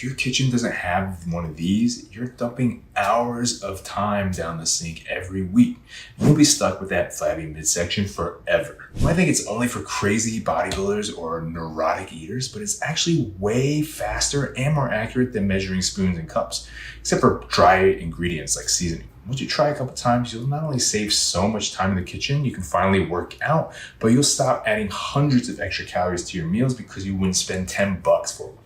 if your kitchen doesn't have one of these, you're dumping hours of time down the sink every week. You'll be stuck with that flabby midsection forever. You might think it's only for crazy bodybuilders or neurotic eaters, but it's actually way faster and more accurate than measuring spoons and cups, except for dry ingredients like seasoning. Once you try a couple times, you'll not only save so much time in the kitchen, you can finally work out, but you'll stop adding hundreds of extra calories to your meals because you wouldn't spend $10 for one.